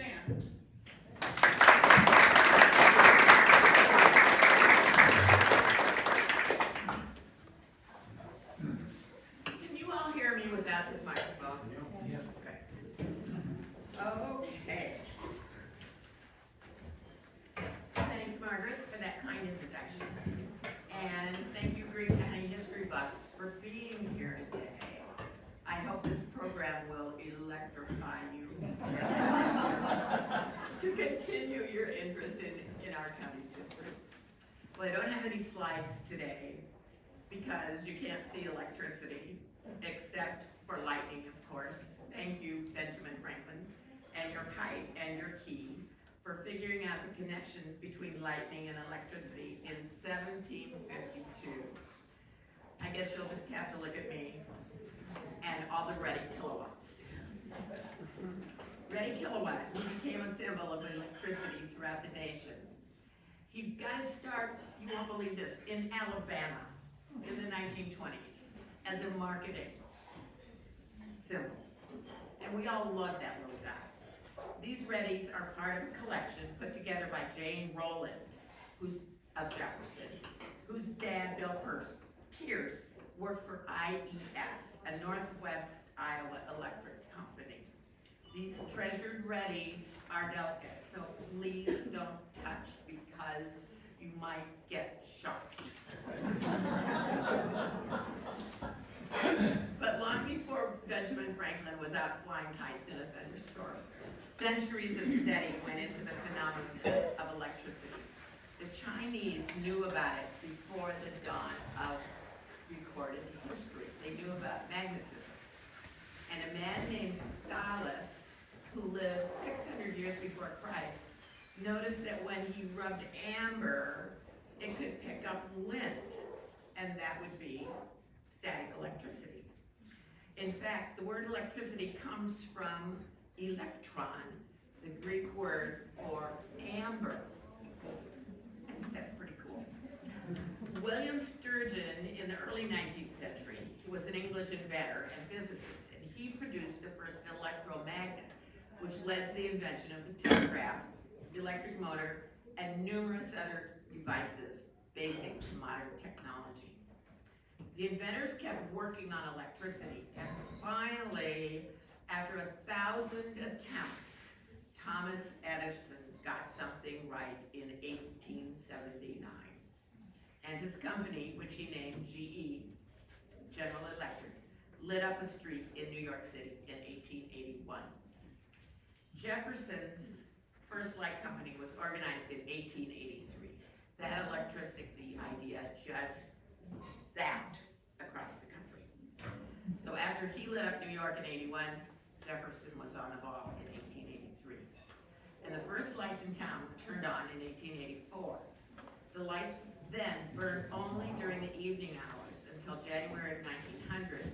stand. Can you all hear me without this microphone? Yeah. Okay. Thanks, Margaret, for that kind introduction. And thank you, Greene County history buffs, for being here today. I hope this program will electrify you to continue your interest in our county's history. Well, I don't have any slides today because you can't see electricity, except for lightning, of course. Thank you, Benjamin Franklin, and your kite and your key for figuring out the connection between lightning and electricity in 1752. I guess you'll just have to look at me and all the ready kilowatts. Ready kilowatt became a symbol of electricity throughout the nation. He got to start, you won't believe this, in Alabama in the 1920s as a marketing symbol. And we all love that little guy. These readies are part of a collection put together by Jane Rowland, who's of Jefferson, whose dad, Bill Pierce, worked for IES, a Northwest Iowa electric company. These treasured readies are delicate, so please don't touch because you might get shocked. But long before Benjamin Franklin was out flying kites in a thunderstorm, centuries of study went into the phenomenon of electricity. The Chinese knew about it before the dawn of recorded history. They knew about magnetism. And a man named Thales, who lived 600 years before Christ, noticed that when he rubbed amber, it could pick up lint, and that would be static electricity. In fact, the word electricity comes from electron, the Greek word for amber. I think that's pretty cool. William Sturgeon, in the early 19th century, he was an English inventor and physicist, and he produced the first electromagnet, which led to the invention of the telegraph, the electric motor, and numerous other devices basic to modern technology. The inventors kept working on electricity, and finally, after 1,000 attempts, Thomas Edison got something right in 1879. And his company, which he named GE, General Electric, lit up a street in New York City in 1881. Jefferson's first light company was organized in 1883. That electricity idea just zapped across the country. So after he lit up New York in 81, Jefferson was on the ball in 1883. And the first lights in town were turned on in 1884. The lights then burned only during the evening hours until January of 1900,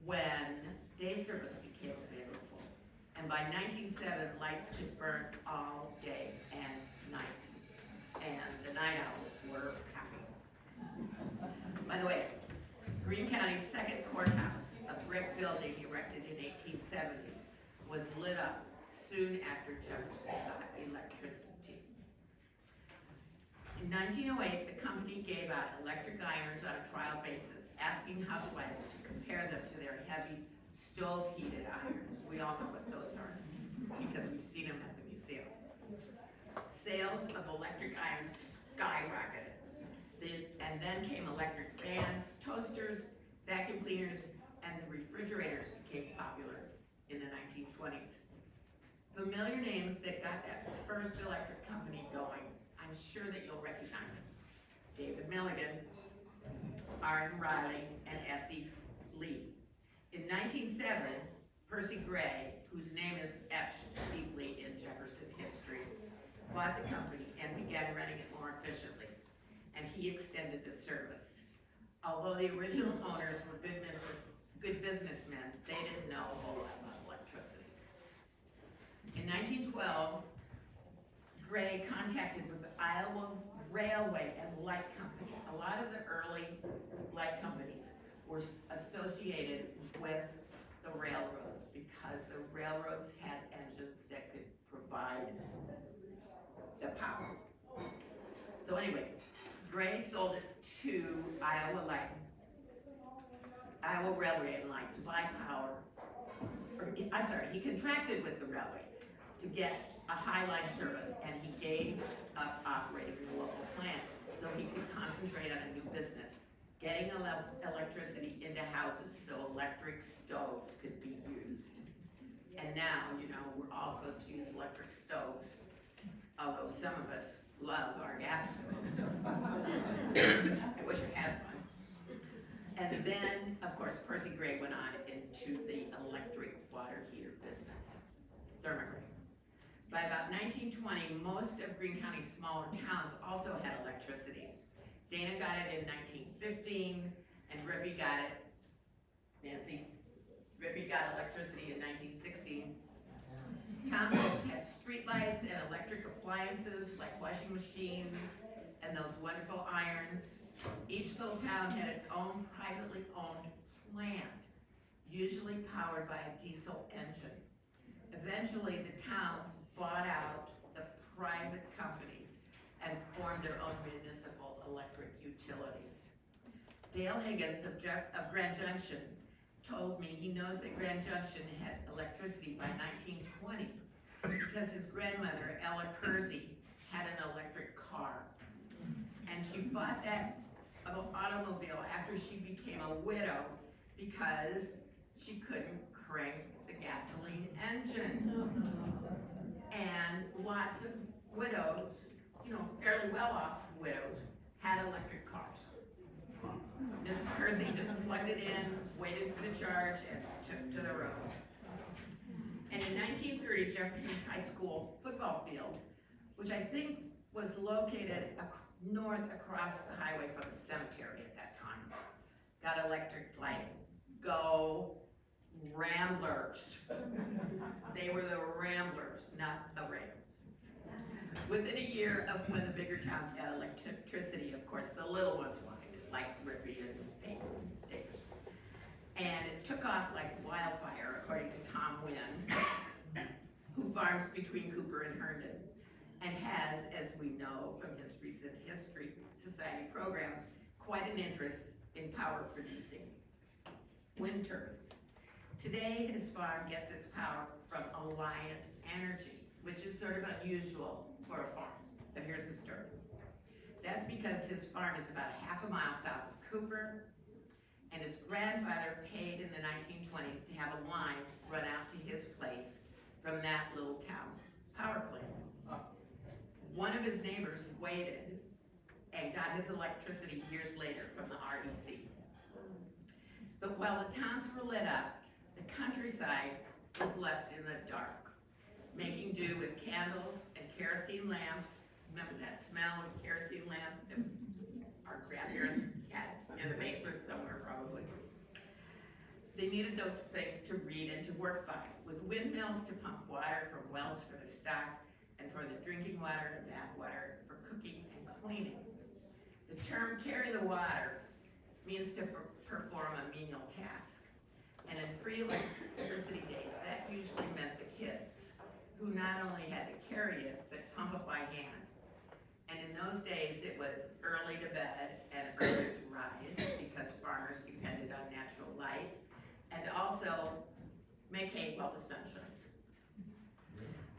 when day service became available. And by 1907, lights could burn all day and night. And the night owls were happy. By the way, Greene County's second courthouse, a brick building erected in 1870, was lit up soon after Jefferson got electricity. In 1908, the company gave out electric irons on a trial basis, asking housewives to compare them to their heavy stove-heated irons. We all know what those are because we've seen them at the museum. Sales of electric irons skyrocketed. And then came electric fans, toasters, vacuum cleaners, and the refrigerators became popular in the 1920s. Familiar names that got that first electric company going. I'm sure that you'll recognize it. David Milligan, R.M. Riley, and S.E. Lee. In 1907, Percy Gray, whose name is etched deeply in Jefferson history, bought the company and began running it more efficiently. And he extended the service. Although the original owners were good businessmen, they didn't know a whole lot about electricity. In 1912, Gray contacted with the Iowa Railway and Light Company. A lot of the early light companies were associated with the railroads because the railroads had engines that could provide provide the power. So anyway, Gray sold it to Iowa Railway and Light to buy power. I'm sorry, he contracted with the railway to get a high line service, and he gave up operating the local plant so he could concentrate on a new business, getting electricity into houses so electric stoves could be used. And now, you know, we're all supposed to use electric stoves, although some of us love our gas stoves. I wish I had one. And then, of course, Percy Gray went on into the electric water heater business, Thermogray. By about 1920, most of Greene County's smaller towns also had electricity. Dana got it in 1915, and Rippey got it, Nancy, Rippey got electricity in 1916. Townships had streetlights and electric appliances like washing machines and those wonderful irons. Each little town had its own privately owned plant, usually powered by a diesel engine. Eventually, the towns bought out the private companies and formed their own municipal electric utilities. Dale Higgins of Grand Junction told me he knows that Grand Junction had electricity by 1920 because his grandmother, Ella Kersey, had an electric car. And she bought that automobile after she became a widow because she couldn't crank the gasoline engine. And lots of widows, you know, fairly well-off widows, had electric cars. Mrs. Kersey just plugged it in, waited for the charge, and took to the road. And in 1930, Jefferson's high school football field, which I think was located north across the highway from the cemetery at that time, got electric lighting. Go Ramblers. They were the Ramblers, not the Rams. Within a year of when the bigger towns had electricity, of course, the little ones wanted it, like Rippey and Dayton. And it took off like wildfire, according to Tom Wynn, who farms between Cooper and Herndon, and has, as we know from his recent History Society program, quite an interest in power producing wind turbines. Today, his farm gets its power from Alliant Energy, which is sort of unusual for a farm, but here's the story. That's because his farm is about half a mile south of Cooper, and his grandfather paid in the 1920s to have a line run out to his place from that little town's power plant. One of his neighbors waited and got his electricity years later from the REC. But while the towns were lit up, the countryside was left in the dark, making do with candles and kerosene lamps. Remember that smell of kerosene lamp that our grandparents had in the basement somewhere probably? They needed those things to read and to work by, with windmills to pump water from wells for their stock, and for the drinking water and bath water for cooking and cleaning. The term carry the water means to perform a menial task. And in pre-electricity days, that usually meant the kids, who not only had to carry it, but pump it by hand. And in those days, it was early to bed and early to rise, because farmers depended on natural light, and also make hay while the sun shines.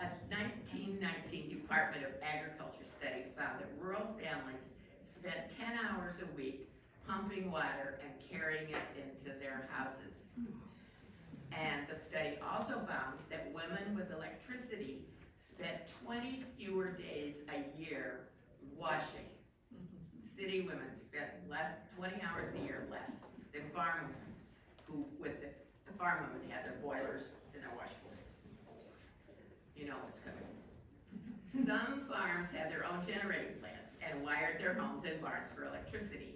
A 1919 Department of Agriculture study found that rural families spent 10 hours a week pumping water and carrying it into their houses. And the study also found that women with electricity spent 20 fewer days a year washing. City women spent 20 hours a year less than farm women, who with the farm women had their boilers and their washboards. You know what's coming. Some farms had their own generating plants and wired their homes and barns for electricity.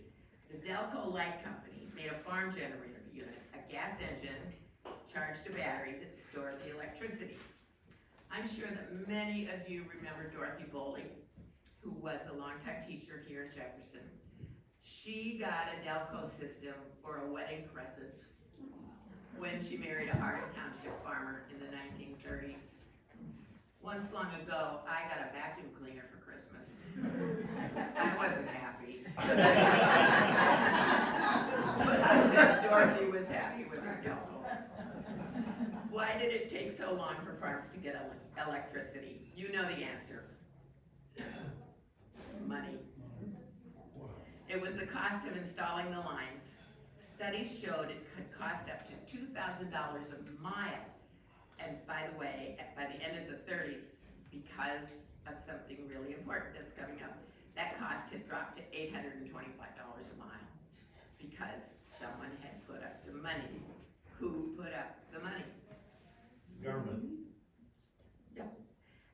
The Delco Light Company made a farm generator unit, a gas engine, charged a battery that stored the electricity. I'm sure that many of you remember Dorothy Boley, who was a longtime teacher here in Jefferson. She got a Delco system for a wedding present when she married a Hardin Township farmer in the 1930s. Once long ago, I got a vacuum cleaner for Christmas. I wasn't happy. But I bet Dorothy was happy with her Delco. Why did it take so long for farms to get electricity? You know the answer. Money. It was the cost of installing the lines. Studies showed it could cost up to $2,000 a mile. And by the way, by the end of the 30s, because of something really important that's coming up, that cost had dropped to $825 a mile because someone had put up the money. Who put up the money? Government. Yes.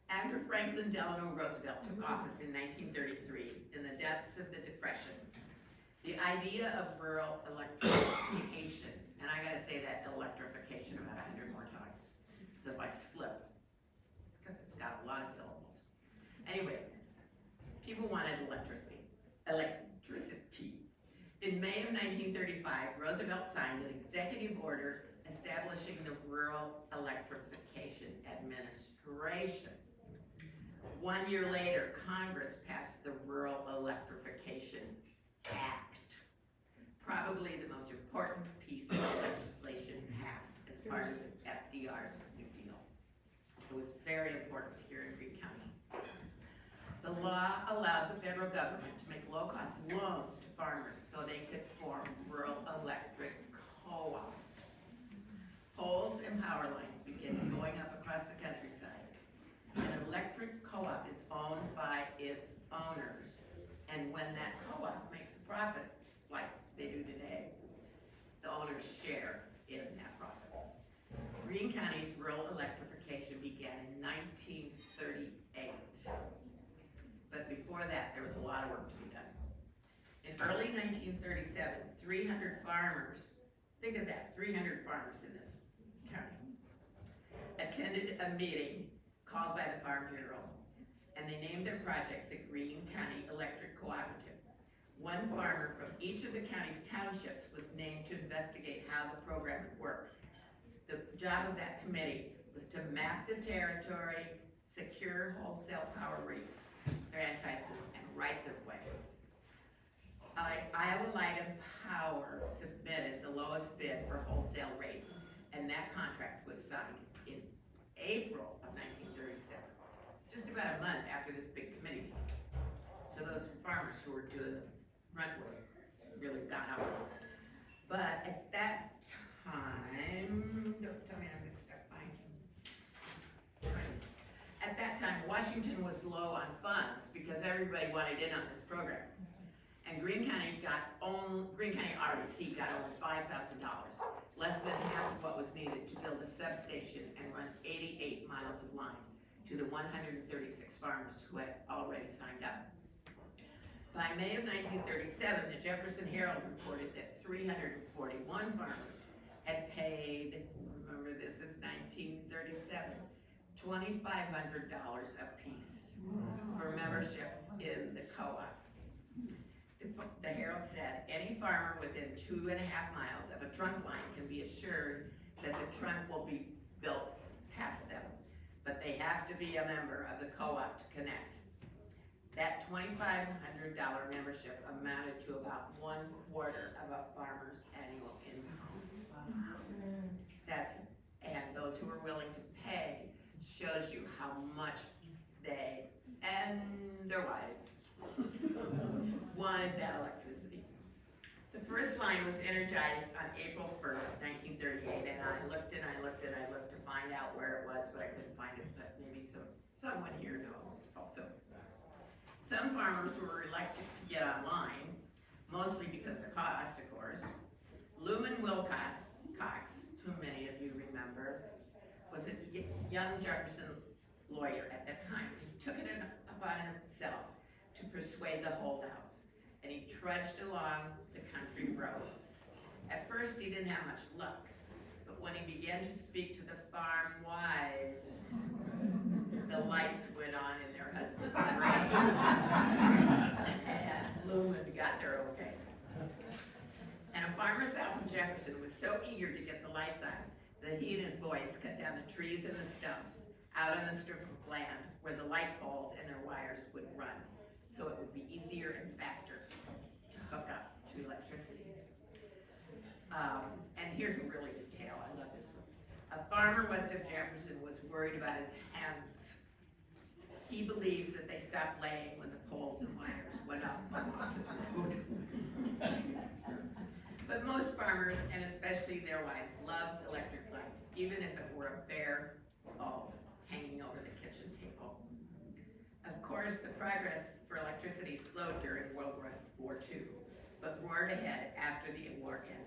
After Franklin Delano Roosevelt took office in 1933, in the depths of the Depression, the idea of rural electrification, and I gotta say that electrification about 100 more times, so if I slip, because it's got a lot of syllables. Anyway, people wanted electricity. In May of 1935, Roosevelt signed an executive order establishing the Rural Electrification Administration. 1 year later, Congress passed the Rural Electrification Act, probably the most important piece of legislation passed as part of FDR's New Deal. It was very important here in Greene County. The law allowed the federal government to make low-cost loans to farmers so they could form rural electric co-ops. Poles and power lines began going up across the countryside. An electric co-op is owned by its owners, and when that co-op makes a profit, like they do today, the owners share in that profit. Greene County's rural electrification began in 1938. But before that, there was a lot of work to be done. In early 1937, 300 farmers, think of that, 300 farmers in this county, attended a meeting called by the Farm Bureau, and they named their project the Greene County Electric Cooperative. One farmer from each of the county's townships was named to investigate how the program would work. The job of that committee was to map the territory, secure wholesale power rates, franchises, and rights of way. Iowa Light and Power submitted the lowest bid for wholesale rates, and that contract was signed in April of 1937, just about a month after this big committee meeting. So those farmers who were doing the grunt work really got out. But at that time, don't tell me I'm mixed up, fine. At that time, Washington was low on funds because everybody wanted in on this program. And Greene County REC got only $5,000, less than half of what was needed to build a substation and run 88 miles of line to the 136 farmers who had already signed up. By May of 1937, the Jefferson Herald reported that 341 farmers had paid, remember this is 1937, $2,500 apiece for membership in the co-op. The Herald said, any farmer within 2.5 miles of a trunk line can be assured that the trunk will be built past them, but they have to be a member of the co-op to connect. That $2,500 membership amounted to about 1/4 of a farmer's annual income. And those who were willing to pay shows you how much they and their wives wanted that electricity. The first line was energized on April 1st, 1938, and I looked to find out where it was, but I couldn't find it, but maybe someone here knows also. Some farmers were reluctant to get online, mostly because of cost, of course. Luman Wilcox, who many of you remember, was a young Jefferson lawyer at that time. He took it upon himself to persuade the holdouts, and he trudged along the country roads. At first, he didn't have much luck, but when he began to speak to the farm wives, the lights went on in their husbands' brains, and Luman got their okays. And a farmer south of Jefferson was so eager to get the lights on that he and his boys cut down the trees and the stumps out on the strip of land where the light poles and their wires would run, so it would be easier and faster to hook up to electricity. And here's a really detail, I love this one. A farmer west of Jefferson was worried about his hens. He believed that they stopped laying when the poles and wires went up on his road. But most farmers, and especially their wives, loved electric light, even if it were a bare bulb hanging over the kitchen table. Of course, the progress for electricity slowed during World War II, but roared ahead after the war ended.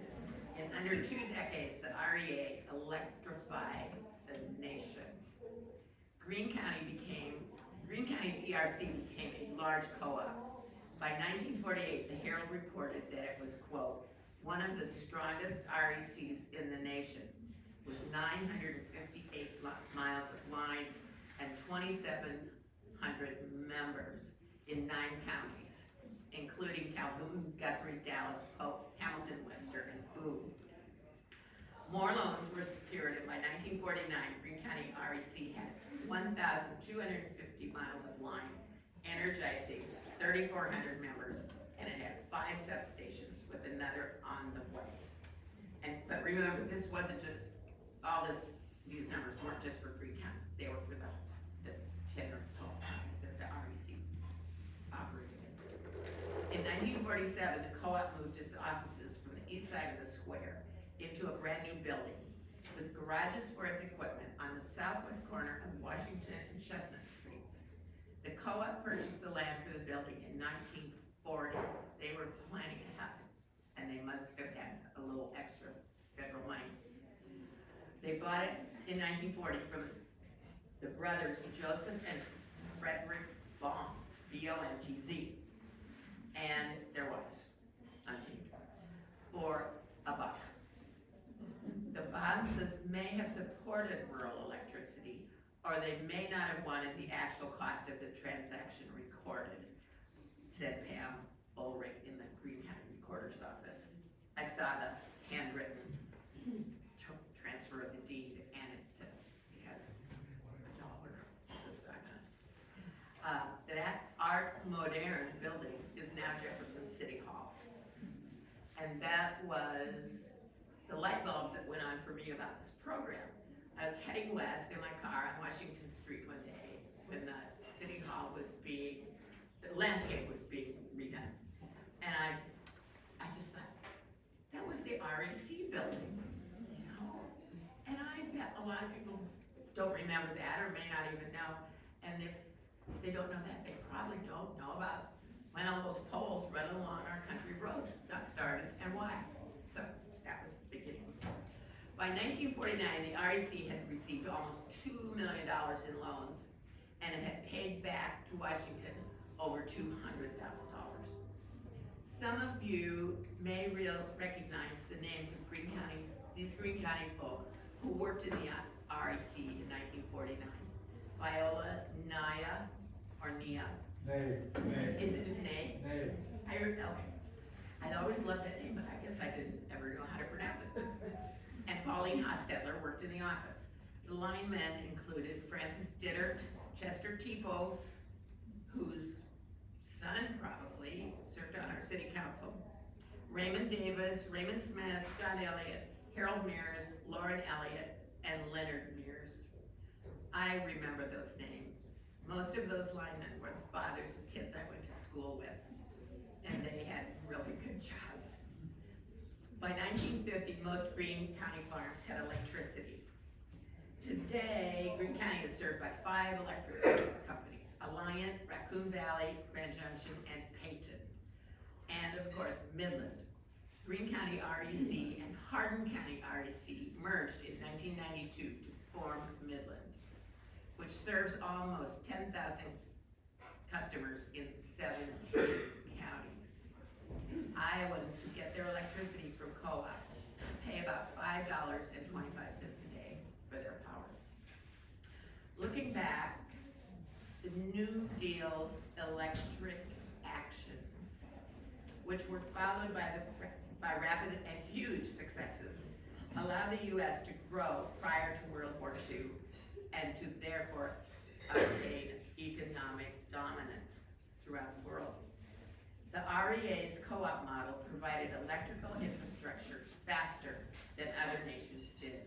In under 2 decades, the REA electrified the nation. Greene County's ERC became a large co-op. By 1948, the Herald reported that it was, quote, one of the strongest RECs in the nation, with 958 miles of lines and 2,700 members in 9 counties, including Calhoun, Guthrie, Dallas, Polk, Hamilton, Webster, and Boone. More loans were secured, and by 1949, Greene County REC had 1,250 miles of line, energizing 3,400 members, and it had 5 substations with another on the way. But remember, this wasn't just, these numbers weren't just for Greene County, they were for the 10 or 12 counties that the REC operated in. In 1947, the co-op moved its offices from the east side of the square into a brand new building with garages for its equipment on the southwest corner of Washington and Chestnut Streets. The co-op purchased the land for the building in 1940. They were planning ahead, and they must have had a little extra federal money. They bought it in 1940 from the brothers Joseph and Frederick Bonds, B-O-N-T-Z, and their wives, for $1. The Bonds may have supported rural electricity, or they may not have wanted the actual cost of the transaction recorded, said Pam Ulrich in the Greene County Recorder's Office. I saw the handwritten transfer of the deed, and it says it has $1 beside it. That Art Moderne building is now Jefferson City Hall. And that was the light bulb that went on for me about this program. I was heading west in my car on Washington Street one day when the City Hall was the landscape was being redone. And I just thought, that was the REC building, you know? And I bet a lot of people don't remember that or may not even know. And if they don't know that, they probably don't know about when all those poles running along our country roads got started and why. So that was the beginning. By 1949, the REC had received almost $2 million in loans, and it had paid back to Washington over $200,000. Some of you may recognize the names of these Greene County folk who worked in the REC in 1949. Viola, Naya, or Nia. Nay. Is it just Nay? Nay. Okay. I'd always loved that name, but I guess I didn't ever know how to pronounce it. And Pauline Hostetler worked in the office. The linemen included Francis Dittert, Chester T-Poles, whose son probably served on our city council, Raymond Davis, Raymond Smith, John Elliott, Harold Mears, Lauren Elliott, and Leonard Mears. I remember those names. Most of those linemen were the fathers of kids I went to school with, and they had really good jobs. By 1950, most Greene County farms had electricity. Today, Greene County is served by 5 electric companies: Alliant, Raccoon Valley, Grand Junction, and Peyton. And of course, Midland. Greene County REC and Hardin County REC merged in 1992 to form Midland, which serves almost 10,000 customers in 17 counties. Iowans who get their electricity from co-ops pay about $5.25 a day for their power. Looking back, the New Deal's electric actions, which were followed by rapid and huge successes, allowed the U.S. to grow prior to World War II and to therefore obtain economic dominance throughout the world. The REA's co-op model provided electrical infrastructure faster than other nations did.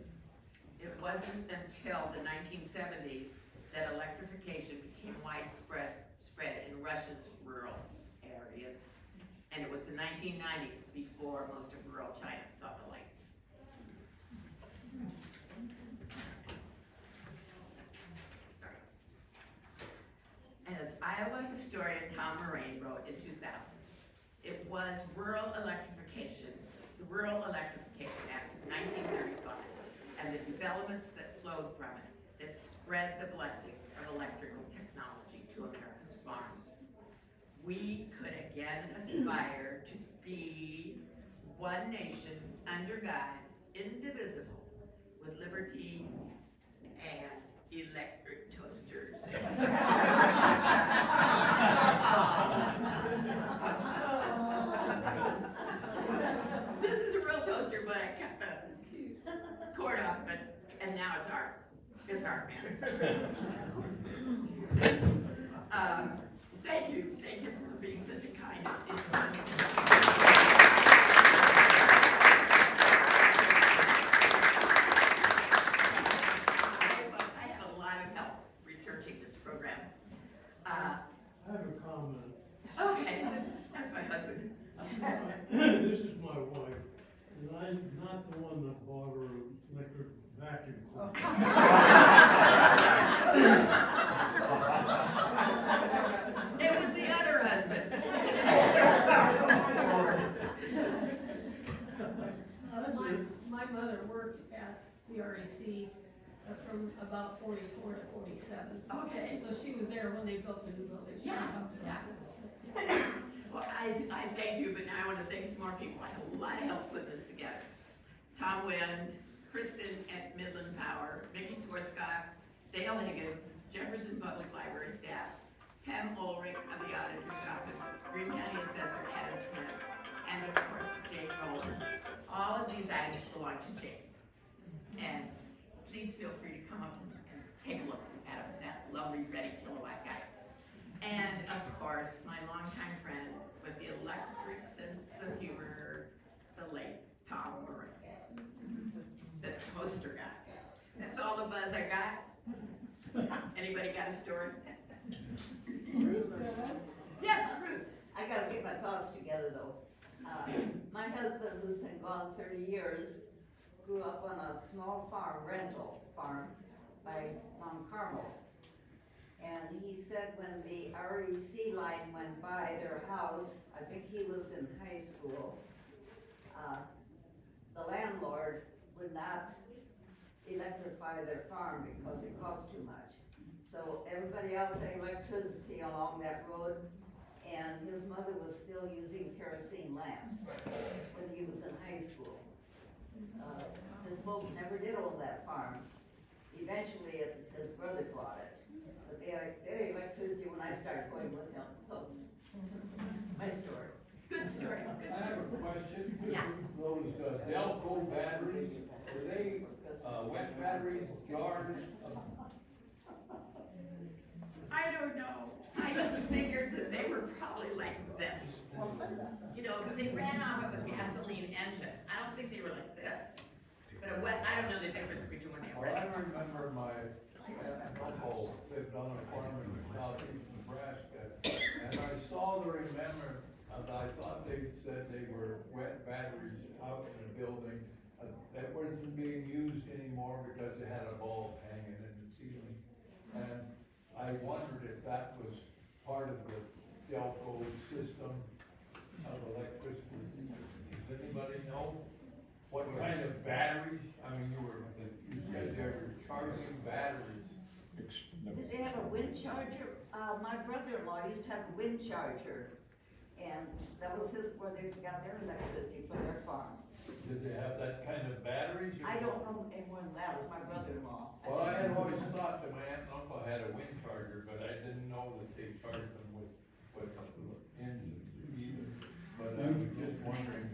It wasn't until the 1970s that electrification became widespread in Russia's rural areas, and it was the 1990s before most of rural China saw the lights. Sorry. As Iowa historian Tom Moraine wrote in 2000, it was the Rural Electrification Act of 1935, and the developments that flowed from it that spread the blessings of electrical technology to America's farms. We could again aspire to be one nation under God, indivisible, with liberty and electric toasters. This is a real toaster, but I cut the cord off of it, and now it's art. It's art, man. Thank you for being such a kind I had a lot of help researching this program. I have a comment. Okay, that's my husband. This is my wife, and I'm not the one that bought her an electric vacuum cleaner. It was the other husband. My mother worked at the REC from about 44 to 47. Okay. So she was there when they built the new building. She Yeah, talked about yeah. it. Well, I thank you, but now I want to thank some more people. I had a lot of help putting this together. Tom Wind, Kristen at Midland Power, Mickey Schwarzkopf, Dale Higgins, Jefferson Public Library staff, Pam Ulrich of the Auditor's Office, Greene County Assessor Adam Smith, and of course, Jay Golden. All of these items belong to Jay. And please feel free to come up and take a look at him, that lovely, ready kilowatt guy. And of course, my longtime friend with the electric sense of humor, the late Tom Moraine, the toaster guy. That's all the buzz I got. Anybody got a story? Yes, Ruth. I gotta get my thoughts together though. My husband, who's been gone 30 years, grew up on a small farm, rental farm by Mount Carmel. And he said when the REC line went by their house, I think he was in high school, the landlord would not electrify their farm because it cost too much. So everybody else had electricity along that road, and his mother was still using kerosene lamps when he was in high school. His folks never did own that farm. Eventually, his brother bought it. But they had electricity when I started going with him, so, my story. Good story. Good I have story. a question. Yeah. Those Delco batteries, were they wet batteries, jars? I don't know. I just figured that they were probably like this. You know, because they ran off of a gasoline engine. I don't think they were like this. But I don't know the difference between when they were. Well, I remember my uncle lived on a farm in southeast Nebraska, and I saw the remember, I thought they said they were wet batteries out in a building that wasn't being used anymore because they had a bulb hanging in the ceiling. And I wondered if that was part of the Delco system of electricity. Does anybody know what kind of batteries? I mean, you said they were charging batteries. Did they have a wind charger? My brother-in-law used to have a wind charger, and that was where they got their electricity for their farm. Did they have that kind of batteries? I don't know any more than that, it was my brother-in-law. Well, I had always thought that my aunt and uncle had a wind charger, but I didn't know that they charged them with engines either. But I was just wondering,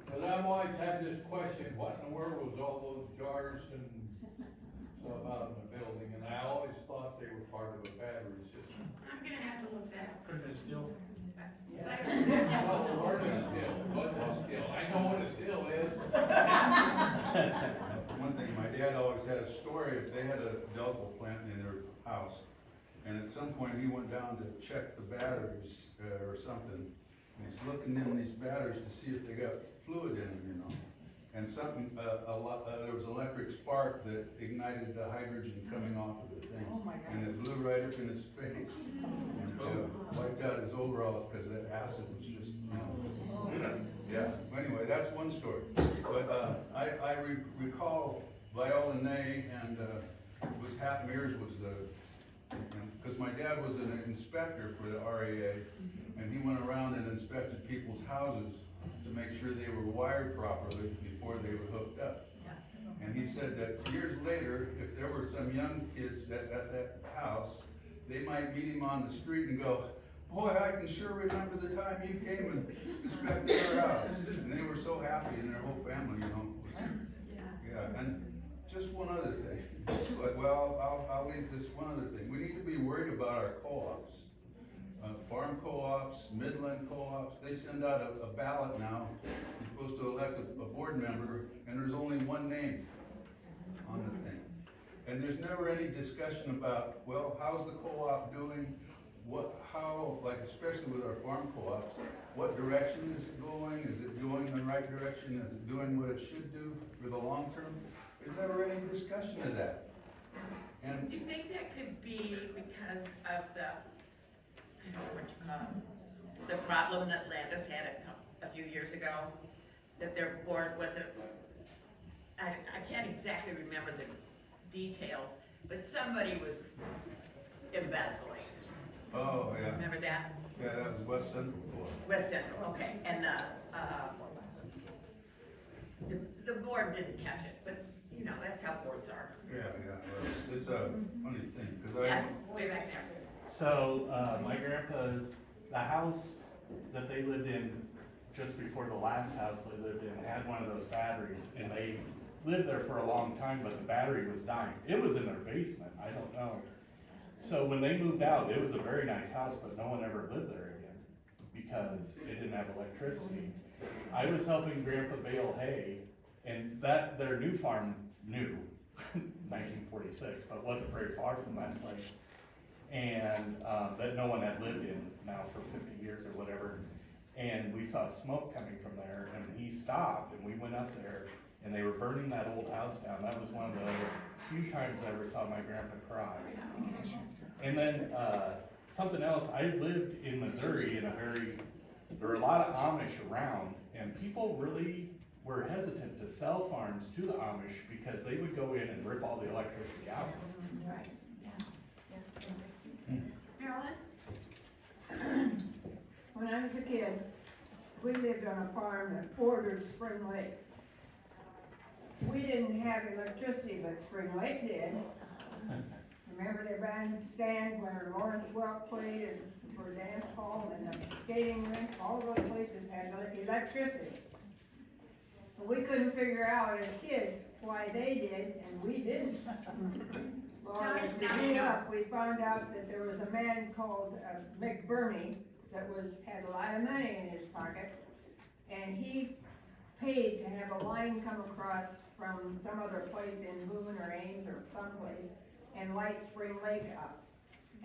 because I've always had this question, what in the world was all those jars and stuff out in the building? And I a story, they had a Delco plant in their house, and at some point he went down to check the batteries, or something. And he's looking in these batteries to see if they got fluid in them, you know? And something, there was an electric spark that ignited the hydrogen coming off of the thing. Oh my God. And it blew right up in his face. And wiped out his overalls because that acid was just, you know. Yeah, anyway, that's one story. But I recall Viola Ney and was Hap Mears was the, because my dad was an inspector for the RAA, and he went around and inspected people's houses to make sure they were wired properly before they were hooked up. And he said that years later, if there were some young kids at that house, they might meet him on the street and go, boy, I can sure remember the time you came and inspected our house. And they were so happy, and their whole family, you know. Yeah, and just one other thing. Well, I'll leave this one other thing. We need to be worried about our co-ops. Farm co-ops, Midland co-ops, they send out a ballot now. You're supposed to elect a board member, and there's only one name on the thing. And there's never any discussion about, well, how's the co-op doing? How, like especially with our farm co-ops, what direction is it going? Is it going in the right direction? Is it doing what it should do for the long term? There's never any discussion of that. And Do you think that could be because of the, I don't know what you call it, the problem that Landis had a few years ago, that their board wasn't, I can't exactly remember the details, but somebody was embezzling. oh, yeah. Remember that? Yeah, that was West Central Co-op. West Central, okay, and the board didn't catch it, but, you know, that's how boards are. Yeah, well, it's a funny thing, because Yes, way back there. So, my grandpa's, the house that they lived in just before the last house they lived in had one of those batteries, and they lived there for a long time, but the battery was dying. It was in their basement, I don't know. So when they moved out, it was a very nice house, but no one ever lived there again, because it didn't have electricity. I was helping Grandpa bale hay, and their new farm, new, 1946, but wasn't very far from that place. And that no one had lived in now for 50 years or whatever. And we saw smoke coming from there, and he stopped, and we went up there, and they were burning that old house down. That was one of the few times I ever saw my grandpa cry. And then something else, I lived in Missouri there were a lot of Amish around, and people really were hesitant to sell farms to the Amish because they would go in and rip all the electricity out. Right, yeah. Marilyn? When I was a kid, we lived on a farm that bordered Spring Lake. We didn't have electricity, but Spring Lake did. Remember the bandstand where Lawrence Welk played and for dance hall and the skating rink? All those places had electricity. But we couldn't figure out as kids why they did and we didn't. Well, as we grew up, we found out that there was a man called McBurney that had a lot of money in his pockets, and he paid to have a line come across from some other place in Boone or Ames or someplace and light Spring Lake up.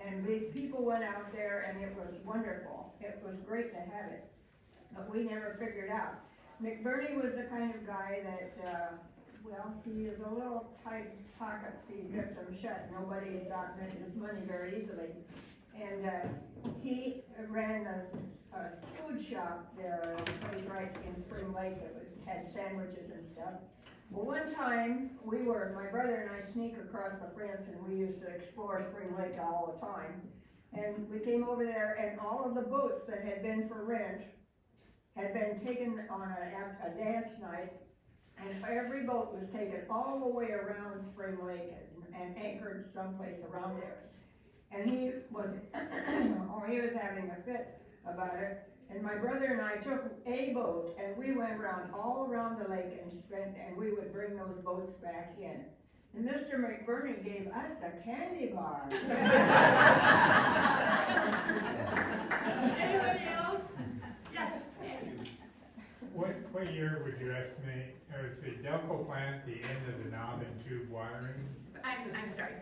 And people went out there and it was wonderful. It was great to have it, but we never figured out. McBurney was the kind of guy that, well, he is a little tight pockets, he zipped them shut. Nobody had gotten his money very easily. And he ran a food shop there, a place right in Spring Lake that had sandwiches and stuff. Well, one time, my brother and I sneak across the fence and we used to explore Spring Lake all the time. And we came over there and all of the boats that had been for rent had been taken on a dance night. And every boat was taken all the way around Spring Lake and anchored someplace around there. And he was, he was having a fit about it. And my brother and I took a boat and we went all around the lake and we would bring those boats back in. And Mr. McBurney gave us a candy bar. Anybody else? Yes. Wait What year would you estimate, was the Delco plant the end of the knob and tube wiring? I'm sorry,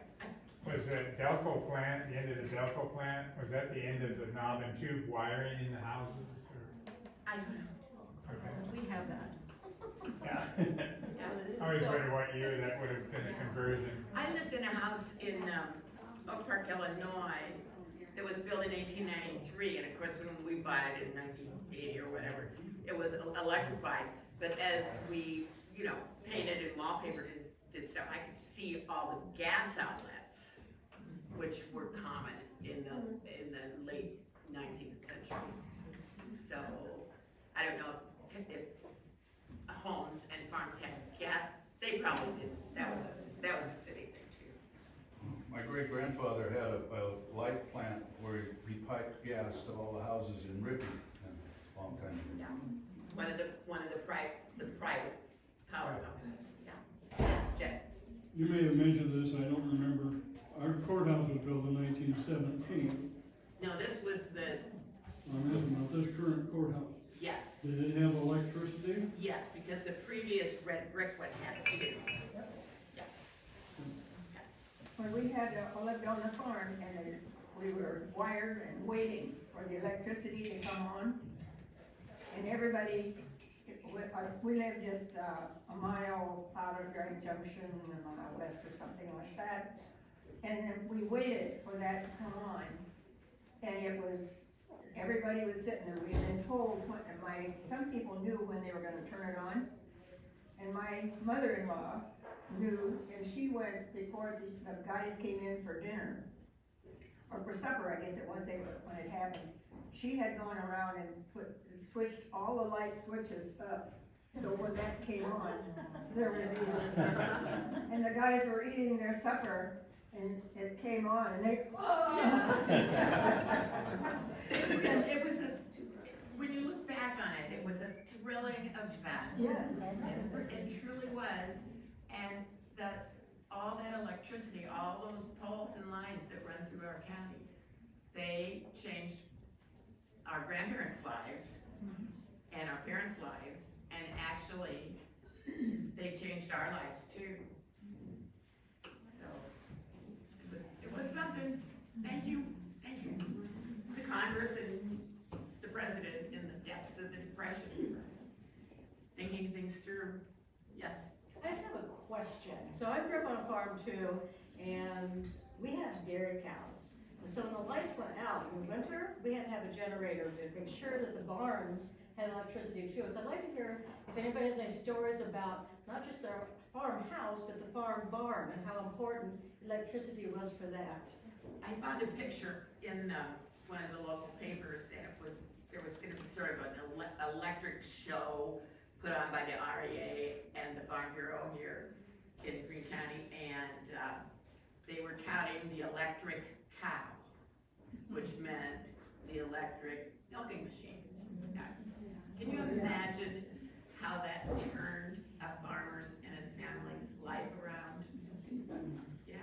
Was that Delco plant, the end of the Delco plant, was that the end of the knob and tube wiring in the houses, or? I don't know. Okay. We have that. Yeah. Yeah. I was wondering what year that would have been a conversion. I lived in a house in Oak Park, Illinois, that was built in 1893, and of course, when we bought it in 1980 or whatever, it was electrified. But as we, you know, painted and wallpapered and did stuff, I could see all the gas outlets, which were common in the late 19th century. So, I don't know if homes and farms had gas, they probably didn't. That was a city thing too. My great-grandfather had a light plant where he piped gas to all the houses in Ripley a long time ago. Yeah, one of the private power companies, yeah. Yes, Jen? You may have mentioned this, I don't remember. Our courthouse was built in 1917. No, this was I'm asking about this current courthouse. yes, Did it have electricity? yes, because the previous red brick one had it too. Yeah. When we had, lived on the farm, and we were wired and waiting for the electricity to come on. And everybody, we lived just a mile out of Grand Junction, a mile west or something like that. And then we waited for that to come on. And it was, everybody was sitting there, we had been told, some people knew when they were gonna turn it on. And my mother-in-law knew, and she went before the guys came in for dinner, or for supper, I guess it was, when it happened. She had gone around and switched all the light switches up, so when that came on, there were these. And the guys were eating their supper, and it came on, and they, It was when you look back on it, it was a thrilling event. Yes. It truly was, and all that electricity, all those poles and lines that run through our county, they changed our grandparents' lives and our parents' lives, and actually, they changed our lives too. So, it was something. Thank you. The Congress and the President in the depths of the Depression for thinking things through. Yes? I just have a question. So I grew up on a farm too, and we had dairy cows. So when the lights went out in winter, we had to have a generator to make sure that the barns had electricity too. So I'd like to hear if anybody has any stories about not just their farmhouse, but the farm barn and how important electricity was for that. I found a picture in one of the local papers, and there was gonna be sort of an electric show put on by the REA and the Farm Bureau here in Greene County, and they were touting the electric cow, which meant the electric milking machine. Can you imagine how that turned a farmer's and his family's life around? Yeah.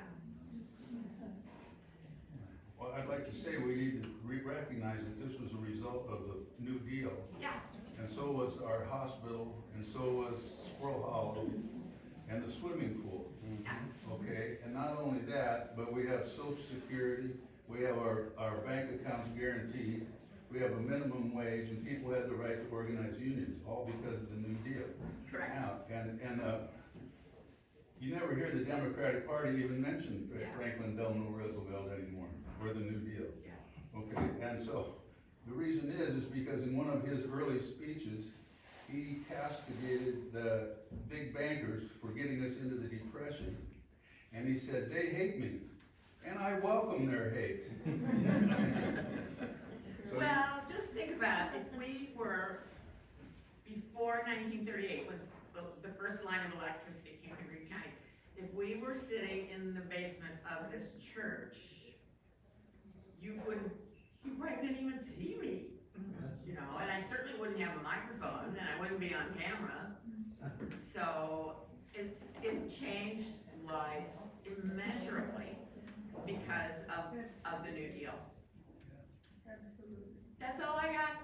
Well, I'd like to say we need to recognize that this was a result of the New Deal. Yes. And so was our hospital, and so was Squirrel Hollow, and the swimming pool. Okay, and not only that, but we have Social Security, we have our bank accounts guaranteed, we have a minimum wage, and people had the right to organize unions, all because of the New Deal. Correct. Now, and you never hear the Democratic Party even mention Franklin Delano Roosevelt anymore, or the New Deal. Yeah. Okay, and so, the reason is because in one of his early speeches, he castigated the big bankers for getting us into the Depression. And he said, they hate me, and I welcome their hate. So, Well, just think about it. If we were, before 1938, when the first line of electricity came to Greene County, if we were sitting in the basement of this church, you probably couldn't even see me, you know, and I certainly wouldn't have a microphone, and I wouldn't be on camera. So it changed lives immeasurably because of the New Deal. Absolutely. That's all I got.